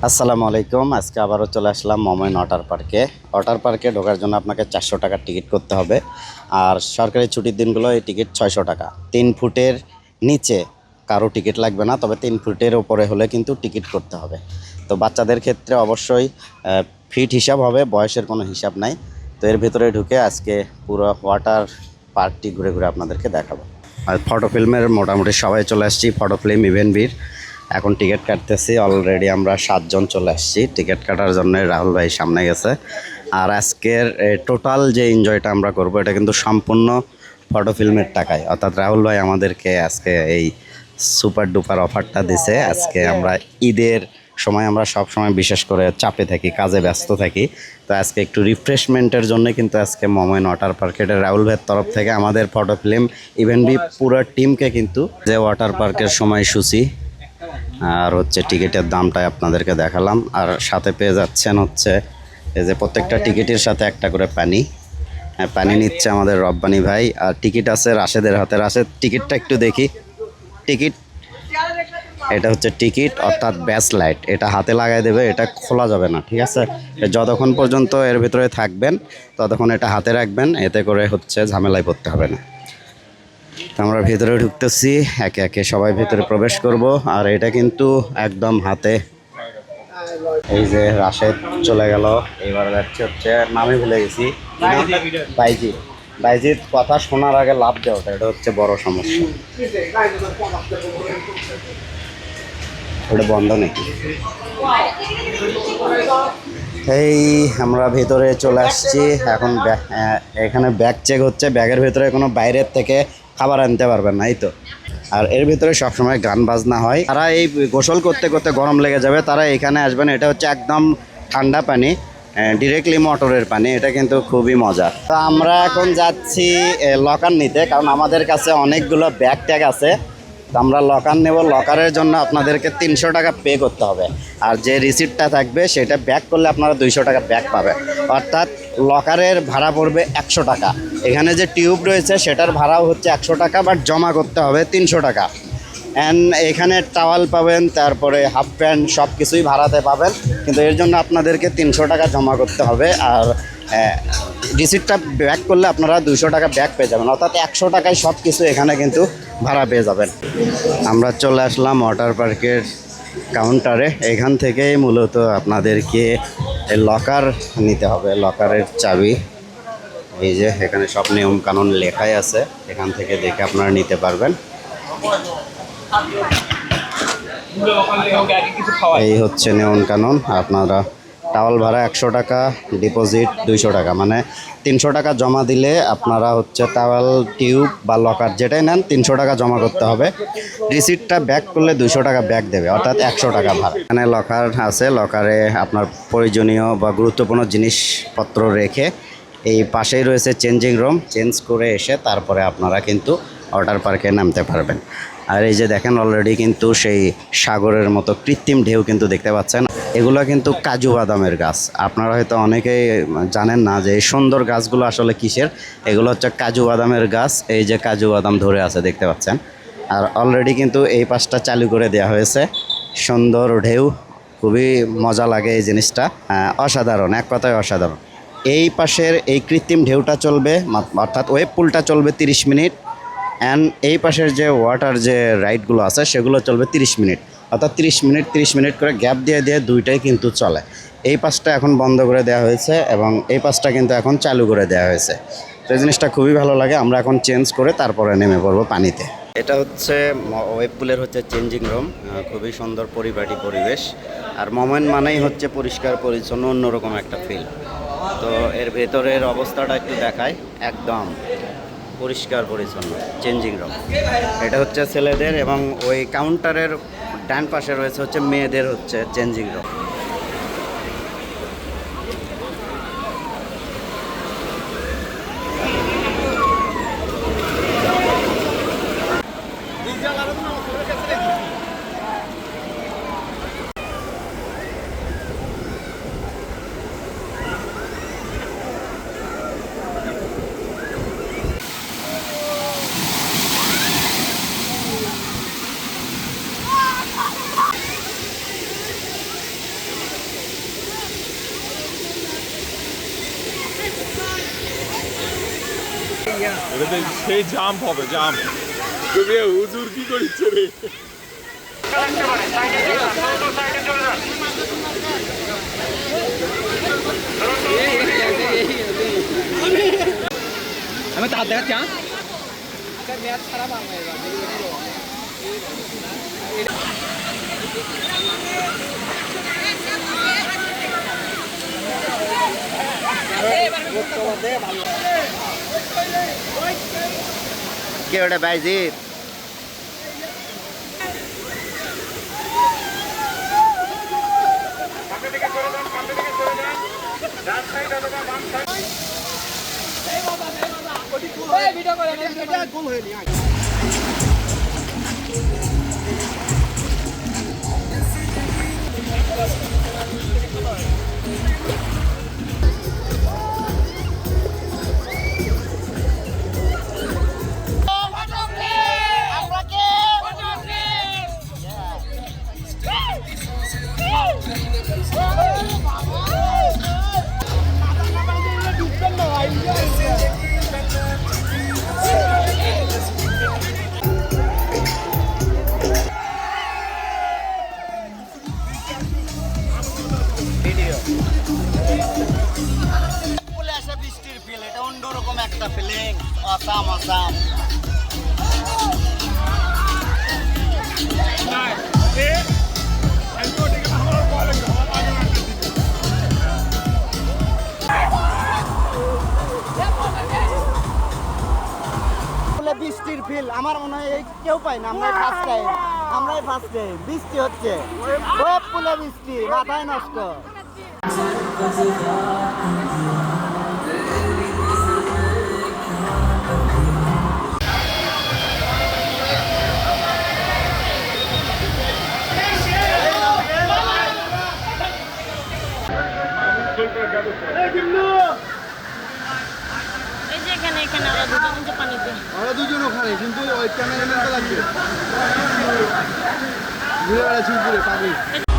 আসসালামু আলাইকুম। আজকে আবারও চলে আসলাম মমইন ওয়াটার পার্কে। ওয়াটার পার্কে ঢোকার জন্য আপনাকে 400 টাকার টিকিট করতে হবে। আর সরকারি ছুটির দিনগুলো এই টিকিট 600 টাকা। 3 ফুটের নিচে কারো টিকিট লাগবে না, তবে 3 ফুটের ওপরে হলে কিন্তু টিকিট করতে হবে। তো বাচ্চাদের ক্ষেত্রে অবশ্যই ফিট হিসাব হবে, বয়সের কোনো হিসাব নাই। তো এর ভিতরে ঢুকে আজকে পুরো ওয়াটার পার্কটি ঘুরে ঘুরে আপনাদেরকে দেখাবো। আর ফটো ফিল্মের মোটামুটি সবাই চলে আসছি। ফটো ফিল্ম ইভেন্ট বীর এখন টিকিট কাটতেছি। অলরেডি আমরা 7 জন চলে আসছি টিকিট কাটার জন্য। রাহুল ভাই সামনে গেছে। আর আজকের টোটাল যে এনজয়টা আমরা করব এটা কিন্তু সম্পূর্ণ ফটো ফিল্মের টাকায়, অর্থাৎ রাহুল ভাই আমাদেরকে আজকে এই সুপার ডুপার অফারটা দিছে। আজকে আমরা ঈদের সময় আমরা সব সময় বিশেষ করে চাপে থাকি, কাজে ব্যস্ত থাকি। তো আজকে একটু রিফ্রেশমেন্টের জন্য কিন্তু আজকে মমইন ওয়াটার পার্কের রাহুল ভাইয়ের তরফ থেকে আমাদের ফটো ফিল্ম ইভেন্ট বি পুরো টিমকে কিন্তু যে ওয়াটার পার্কের সময়সূচি আর হচ্ছে টিকিটের দামটাই আপনাদেরকে দেখালাম। আর সাথে পেয়ে যাচ্ছেন হচ্ছে এই যে প্রত্যেকটা টিকিটের সাথে একটা করে পানি। পানি নিচ্ছে আমাদের রব্বানি ভাই। আর টিকিট আছে রাশেদের হাতে। রাশেদ, টিকিটটা একটু দেখি। টিকিট, এটা হচ্ছে টিকিট, অর্থাৎ ব্যাস লাইট। এটা হাতে লাগাই দেবে, এটা খোলা যাবে না, ঠিক আছে? যতক্ষণ পর্যন্ত এর ভিতরে থাকবেন ততক্ষণ এটা হাতে রাখবেন, এতে করে হচ্ছে ঝামেলায় পড়তে হবে না। আমরা ভেতরে ঢুকতেছি, একে একে সবাই ভেতরে প্রবেশ করব। আর এটা কিন্তু একদম হাতে। এই যে রাশেদ চলে গেল। এবার যাচ্ছে হচ্ছে নামে ভুলে গেছি, বাইজিৎ। বাইজিৎ কথা শোনার আগে লাভ দেওয়াটা, এটা হচ্ছে বড় সমস্যা। ওটা বন্ধ নাকি? এই আমরা ভেতরে চলে আসছি এখন। এখানে ব্যাগ চেক হচ্ছে। ব্যাগের ভেতরে কোনো বাইরের থেকে খাবার আনতে পারবেন না, এই তো। আর এর ভিতরে সবসময় গান বাজনা হয়। তারা এই গোসল করতে করতে গরম লেগে যাবে, তারা এখানে আসবেন। এটা হচ্ছে একদম ঠান্ডা পানি, ডিরেক্টলি মোটরের পানি। এটা কিন্তু খুবই মজা। তো আমরা এখন যাচ্ছি লকার নিতে, কারণ আমাদের কাছে অনেকগুলো ব্যাগ ট্যাগ আছে। তো আমরা লকার নেব। লকারের জন্য আপনাদেরকে 300 টাকা পে করতে হবে। আর যে রিসিপ্টটা থাকবে সেটা ব্যাক করলে আপনারা 200 টাকা ব্যাক পাবেন। অর্থাৎ লকারের ভাড়া পড়বে 100 টাকা। এখানে যে টিউব রয়েছে সেটার ভাড়াও হচ্ছে 100 টাকা, বাট জমা করতে হবে 300 টাকা। অ্যান্ড এখানে টাওয়াল পাবেন, তারপরে হাফ প্যান্ট, সব কিছুই ভাড়াতে পাবেন। কিন্তু এর জন্য আপনাদেরকে 300 টাকা জমা করতে হবে। আর রিসিপ্টটা ব্যাক করলে আপনারা 200 টাকা ব্যাক পেয়ে যাবেন। অর্থাৎ 100 টাকায় সব কিছু এখানে কিন্তু ভাড়া পেয়ে যাবেন। আমরা চলে আসলাম ওয়াটার পার্কের কাউন্টারে। এখান থেকেই মূলত আপনাদেরকে লকার নিতে হবে। লকারের চাবি এই যে এখানে সব নিয়ম কানুন লেখাই আছে, এখান থেকে দেখে আপনারা নিতে পারবেন। এই হচ্ছে নিয়ম কানুন। আপনারা টাওয়াল ভাড়া 100 টাকা, ডিপোজিট 200 টাকা, মানে 300 টাকা জমা দিলে আপনারা হচ্ছে টাওয়াল, টিউব বা লকার যেটাই নেন 300 টাকা জমা করতে হবে। রিসিপ্টটা ব্যাক করলে 200 টাকা ব্যাক দেবে, অর্থাৎ 100 টাকা ভাড়া। এখানে লকার আছে। লকারে আপনার প্রয়োজনীয় বা গুরুত্বপূর্ণ জিনিসপত্র রেখে এই পাশেই রয়েছে চেঞ্জিং রুম। চেঞ্জ করে এসে তারপরে আপনারা কিন্তু ওয়াটার পার্কে নামতে পারবেন। আর এই যে দেখেন অলরেডি কিন্তু সেই সাগরের মতো কৃত্রিম ঢেউ কিন্তু দেখতে পাচ্ছেন। এগুলো কিন্তু কাজু বাদামের গাছ। আপনারা হয়তো অনেকেই জানেন না যে এই সুন্দর গাছগুলো আসলে কিসের। এগুলো হচ্ছে কাজু বাদামের গাছ। এই যে কাজু বাদাম ধরে আছে দেখতে পাচ্ছেন। আর অলরেডি কিন্তু এই পাশটা চালু করে দেওয়া হয়েছে। সুন্দর ঢেউ, খুবই মজা লাগে এই জিনিসটা। অসাধারণ, এক কথায় অসাধারণ। এই পাশের এই কৃত্রিম ঢেউটা চলবে, অর্থাৎ ওয়েভ পুলটা চলবে 30 মিনিট। অ্যান্ড এই পাশের যে ওয়াটার যে রাইডগুলো আছে সেগুলো চলবে 30 মিনিট। অর্থাৎ 30 মিনিট করে গ্যাপ দিয়ে দিয়ে দুইটাই কিন্তু চলে। এই পাশটা এখন বন্ধ করে দেওয়া হয়েছে এবং এই পাশটা কিন্তু এখন চালু করে দেওয়া হয়েছে। তো এই জিনিসটা খুবই ভালো লাগে। আমরা এখন চেঞ্জ করে তারপরে নেমে পড়বো পানিতে। এটা হচ্ছে ওয়েব পুলের হচ্ছে চেঞ্জিং রুম। খুবই সুন্দর পরিপাটি পরিবেশ। আর মমইন মানেই হচ্ছে পরিষ্কার পরিচ্ছন্ন, অন্যরকম একটা ফিল। তো এর ভেতরের অবস্থাটা একটু দেখায়, একদম পরিষ্কার পরিচ্ছন্ন চেঞ্জিং রুম। এটা হচ্ছে ছেলেদের, এবং ওই কাউন্টারের ডান পাশে রয়েছে হচ্ছে মেয়েদের হচ্ছে চেঞ্জিং রুম। এটাতে সেই জাম্প হবে, জাম্প। তুমি হুজুর কি করছে রে? আমি তার দেখাচ্ছি। কে ওটা বাইজিৎ? বৃষ্টির ফিল, এটা অন্যরকম একটা ফিলিং। আসাম আসাম। বৃষ্টির ফিল আমার মনে হয় কেউ পায় না, আমরাই ফার্স্ট টাইম বৃষ্টি হচ্ছে, পুলে বৃষ্টি, মাথায় নষ্ট। এই যে এখানে ওরা দুজন যে পানিতে, ওরা দুজন ওখানে, কিন্তু ওই ক্যামেরাম্যানটা লাগবে ঘুরে বেড়াচ্ছি উপরে পাবলিক।